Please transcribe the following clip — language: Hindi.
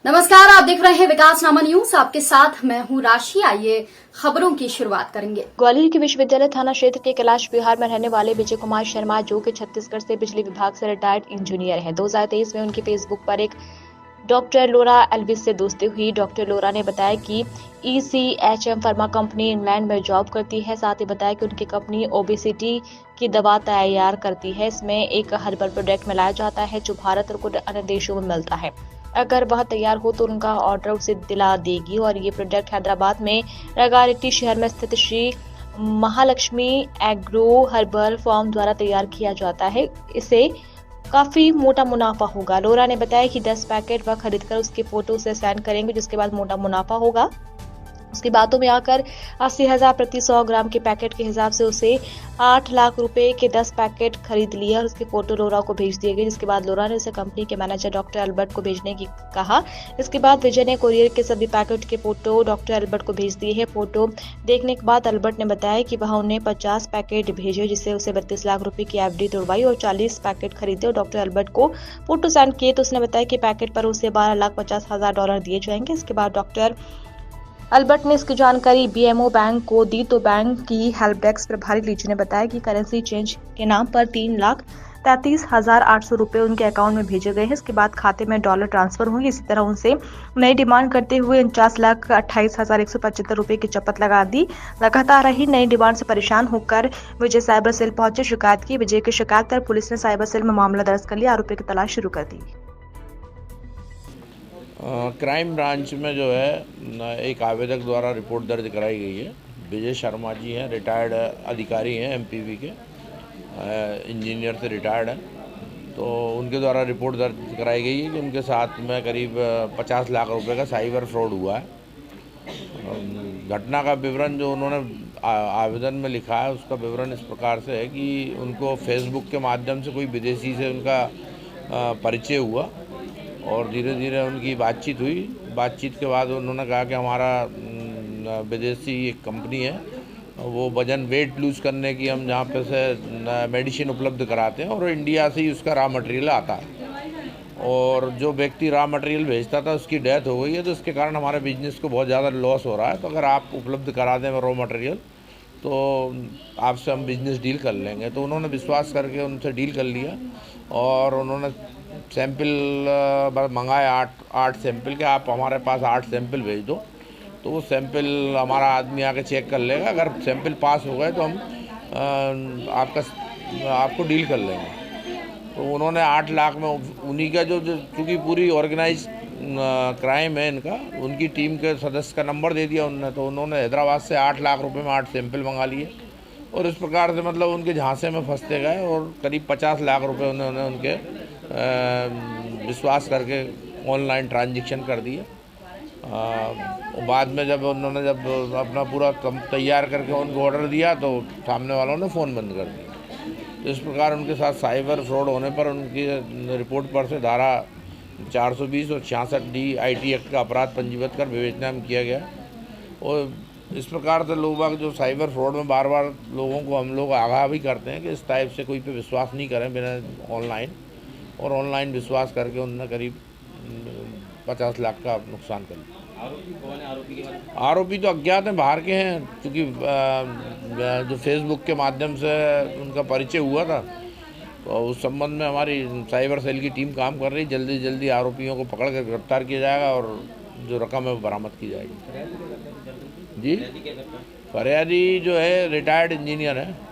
नमस्कार, आप देख रहे हैं विकासनामा न्यूज। आपके साथ मैं हूं राशि। आइए खबरों की शुरुआत करेंगे। ग्वालियर के विश्वविद्यालय थाना क्षेत्र के कैलाश विहार में रहने वाले विजय कुमार शर्मा, जो कि छत्तीसगढ़ से बिजली विभाग से रिटायर्ड इंजीनियर हैं, 2023 में उनके फेसबुक पर एक डॉक्टर लोरा एल्विस से दोस्ती हुई। डॉक्टर लोरा ने बताया कि ECHM फार्मा कंपनी इंग्लैंड में जॉब करती है। साथ ही बताया कि उनकी कंपनी ओबेसिटी की दवा तैयार करती है। इसमें एक हर्बल प्रोडक्ट मिलाया जाता है जो भारत और कुछ अन्य देशों में मिलता है। अगर वह तैयार हो तो उनका ऑर्डर उसे दिला देगी। और ये प्रोडक्ट हैदराबाद में रंगारेड्डी शहर में स्थित Shri Mahalakshmi agro herbal farm द्वारा तैयार किया जाता है। इसे काफी मोटा मुनाफा होगा। लोरा ने बताया कि 10 पैकेट वह खरीदकर उसके फोटो से सेंड करेंगे, जिसके बाद मोटा मुनाफा होगा। उसकी बातों में आकर 80,000 प्रति 100 ग्राम के पैकेट के हिसाब से उसे 8 लाख रुपए के 10 पैकेट खरीद लिए और उसके फोटो लोरा को भेज दिए गए। जिसके बाद लोरा ने उसे कंपनी के मैनेजर डॉक्टर अल्बर्ट को भेजने की कहा। इसके बाद विजय ने कोरियर के सभी पैकेट के फोटो डॉक्टर अल्बर्ट को भेज दिए हैं। फोटो देखने के बाद अल्बर्ट ने बताया कि वह उन्हें 50 पैकेट भेजे, जिससे उसे 32 लाख रुपए की FD तोड़वाई और 40 पैकेट खरीदे और डॉक्टर अल्बर्ट को फोटो सेंड किए। तो उसने बताया कि पैकेट पर उसे $12,50,000 दिए जाएंगे। इसके बाद डॉक्टर अल्बर्ट ने इसकी जानकारी BMO बैंक को दी। तो बैंक की हेल्प डेस्क प्रभारी लीजू ने बताया कि करेंसी चेंज के नाम पर 3,33,800 रुपए उनके अकाउंट में भेजे गए हैं। इसके बाद खाते में डॉलर ट्रांसफर होंगे। इसी तरह उनसे नई डिमांड करते हुए 49,28,175 रुपए की चपत लगा दी। लगातार रही नई डिमांड से परेशान होकर विजय साइबर सेल पहुंचे, शिकायत की। विजय की शिकायत पर पुलिस ने साइबर सेल में मामला दर्ज कर लिया। आरोपी की तलाश शुरू कर दी। क्राइम ब्रांच में जो है एक आवेदक द्वारा रिपोर्ट दर्ज कराई गई है। विजय शर्मा जी हैं, रिटायर्ड अधिकारी हैं, MPV के इंजीनियर से रिटायर्ड हैं। तो उनके द्वारा रिपोर्ट दर्ज कराई गई है कि उनके साथ में करीब 50 लाख रुपए का साइबर फ्रॉड हुआ है। घटना का विवरण जो उन्होंने आवेदन में लिखा है, उसका विवरण इस प्रकार से है कि उनको फेसबुक के माध्यम से कोई विदेशी से उनका परिचय हुआ और धीरे धीरे उनकी बातचीत हुई। बातचीत के बाद उन्होंने कहा कि हमारा विदेशी एक कंपनी है, वो वजन वेट लूज़ करने की हम जहाँ पे से मेडिसिन उपलब्ध कराते हैं और इंडिया से ही उसका रॉ मटेरियल आता है। और जो व्यक्ति रॉ मटेरियल भेजता था उसकी डेथ हो गई है, तो इसके कारण हमारे बिजनेस को बहुत ज़्यादा लॉस हो रहा है। तो अगर आप उपलब्ध करा दें रॉ मटेरियल तो आपसे हम बिजनेस डील कर लेंगे। तो उन्होंने विश्वास करके उनसे डील कर लिया और उन्होंने सैंपल मंगाए 8 सैंपल के। आप हमारे पास 8 सैंपल भेज दो, तो वो सैंपल हमारा आदमी आके चेक कर लेगा। अगर सैंपल पास हो गए तो हम आपको डील कर लेंगे। तो उन्होंने 8 लाख में उन्हीं का जो चूँकि पूरी ऑर्गेनाइज क्राइम है इनका, उनकी टीम के सदस्य का नंबर दे दिया उन्होंने। तो उन्होंने हैदराबाद से 8 लाख रुपए में 8 सैंपल मंगा लिए और इस प्रकार से मतलब उनके झांसे में फंसते गए और करीब 50 लाख रुपए उन्होंने उनके विश्वास करके ऑनलाइन ट्रांजैक्शन कर दिए। बाद में जब उन्होंने अपना पूरा तैयार करके उनको ऑर्डर दिया तो सामने वालों ने फ़ोन बंद कर दिया। तो इस प्रकार उनके साथ साइबर फ्रॉड होने पर उनकी रिपोर्ट पर से धारा 420 और 66D IT एक्ट का अपराध पंजीबद्ध कर विवेचना किया गया। और इस प्रकार से लोग जो साइबर फ्रॉड में बार बार लोगों को हम लोग आगाह भी करते हैं कि इस टाइप से कोई पे विश्वास नहीं करें बिना ऑनलाइन। और ऑनलाइन विश्वास करके उन्होंने करीब 50 लाख का नुकसान कर लिया। आरोपी कौन है? आरोपी के बारे में? आरोपी तो अज्ञात हैं, बाहर के हैं। क्योंकि जो फेसबुक के माध्यम से उनका परिचय हुआ था, तो उस संबंध में हमारी साइबर सेल की टीम काम कर रही। जल्दी जल्दी आरोपियों को पकड़ कर गिरफ्तार किया जाएगा और जो रकम है वो बरामद की जाएगी। जी, फरियादी जो है रिटायर्ड इंजीनियर है।